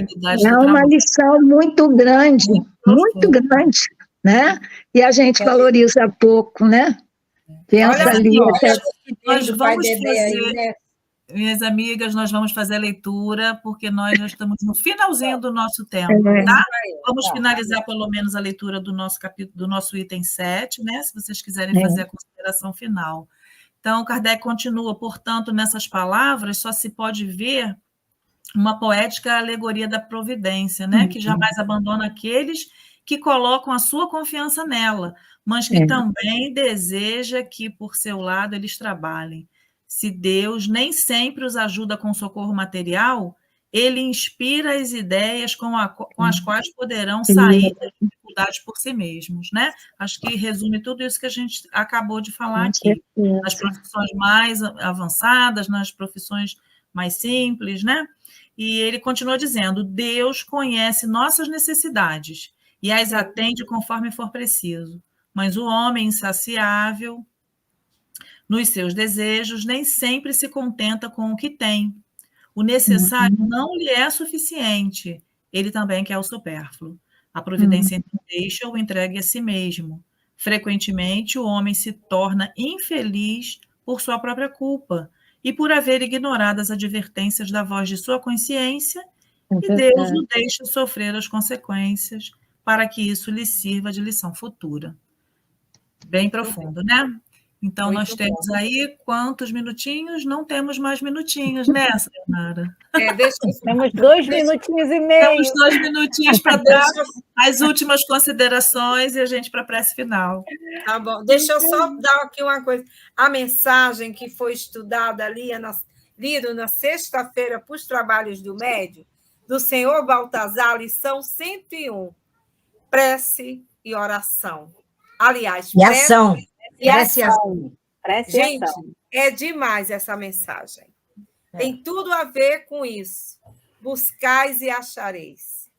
[SPEAKER 4] uma lição muito grande, muito grande, né? E a gente valoriza pouco, né? Pensa ali.
[SPEAKER 6] Nós vamos fazer... Minhas amigas, nós vamos fazer a leitura, porque nós já estamos no finalzinho do nosso tempo, tá? Vamos finalizar pelo menos a leitura do nosso capítulo, do nosso item 7, né? Se vocês quiserem fazer a consideração final. Então, Kardec continua, portanto, nessas palavras, só se pode ver uma poética alegoria da providência, né? Que jamais abandona aqueles que colocam a sua confiança nela, mas que também deseja que, por seu lado, eles trabalhem. Se Deus nem sempre os ajuda com socorro material, ele inspira as ideias com as quais poderão sair das dificuldades por si mesmos, né? Acho que resume tudo isso que a gente acabou de falar aqui. Nas profissões mais avançadas, nas profissões mais simples, né? E ele continua dizendo, Deus conhece nossas necessidades e as atende conforme for preciso, mas o homem insaciável nos seus desejos, nem sempre se contenta com o que tem. O necessário não lhe é suficiente, ele também quer o supérfluo. A providência então deixa-o entregue a si mesmo. Frequentemente, o homem se torna infeliz por sua própria culpa e por haver ignorado as advertências da voz de sua consciência, e Deus o deixa sofrer as consequências para que isso lhe sirva de lição futura. Bem profundo, né? Então, nós temos aí quantos minutinhos? Não temos mais minutinhos, né, Sayonara?
[SPEAKER 2] Temos 2 minutinhos e meio.
[SPEAKER 6] Temos 2 minutinhos para dar as últimas considerações e a gente para a prece final.
[SPEAKER 3] Tá bom. Deixa eu só dar aqui uma coisa. A mensagem que foi estudada ali, lida na sexta-feira para os trabalhos do médium, do senhor Baltazar, lição 101. Prece e oração. Aliás,
[SPEAKER 5] e ação.
[SPEAKER 3] Prece e
[SPEAKER 2] ação.
[SPEAKER 3] Gente, é demais essa mensagem. Tem tudo a ver com isso. Buscais e achareis.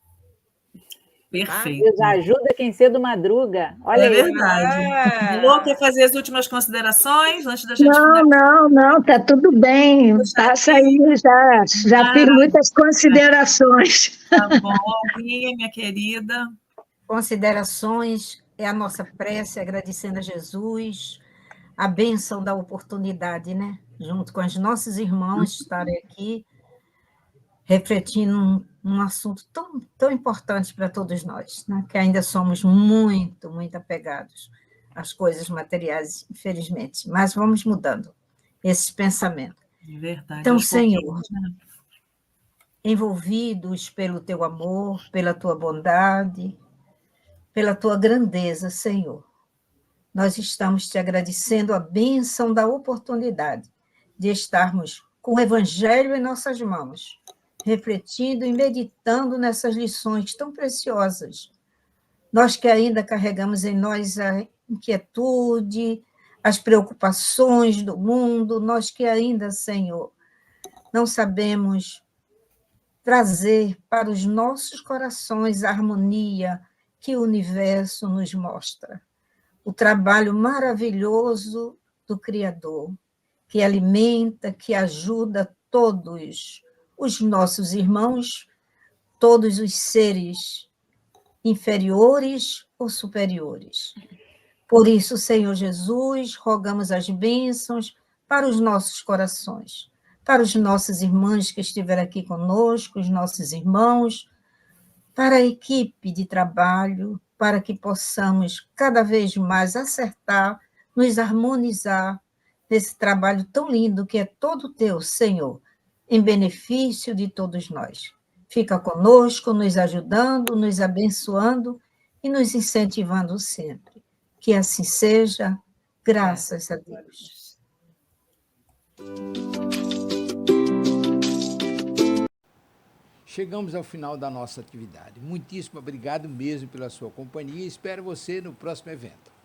[SPEAKER 6] Perfeito.
[SPEAKER 2] Deus ajuda quem cedo madruga. Olha
[SPEAKER 6] aí. É verdade. Lô, quer fazer as últimas considerações antes da gente...
[SPEAKER 4] Não, tá tudo bem. Passa aí, já fiz muitas considerações.
[SPEAKER 6] Tá bom, minha querida.
[SPEAKER 5] Considerações. é a nossa prece, agradecendo a Jesus, a bênção da oportunidade, né? Junto com os nossos irmãos estarem aqui, refletindo um assunto tão importante para todos nós, né? Que ainda somos muito, muito apegados às coisas materiais, infelizmente, mas vamos mudando esse pensamento.
[SPEAKER 6] É verdade.
[SPEAKER 5] Então,
[SPEAKER 6] aos
[SPEAKER 5] Senhor,
[SPEAKER 6] pouquinhos, né?
[SPEAKER 5] envolvidos pelo teu amor, pela tua bondade, pela tua grandeza, Senhor, nós estamos te agradecendo a bênção da oportunidade de estarmos com o Evangelho em nossas mãos, refletindo e meditando nessas lições tão preciosas. Nós que ainda carregamos em nós a inquietude, as preocupações do mundo, nós que ainda, Senhor, não sabemos trazer para os nossos corações a harmonia que o universo nos mostra. O trabalho maravilhoso do Criador, que alimenta, que ajuda todos os nossos irmãos, todos os seres inferiores ou superiores. Por isso, Senhor Jesus, rogamos as bênçãos para os nossos corações, para os nossos irmãos que estiveram aqui conosco, os nossos irmãos, para a equipe de trabalho, para que possamos cada vez mais acertar, nos harmonizar nesse trabalho tão lindo que é todo teu, Senhor, em benefício de todos nós. Fica conosco, nos ajudando, nos abençoando e nos incentivando sempre. Que assim seja, graças a Deus.
[SPEAKER 1] Chegamos ao final da nossa atividade. Muitíssimo obrigado mesmo pela sua companhia e espero você no próximo evento.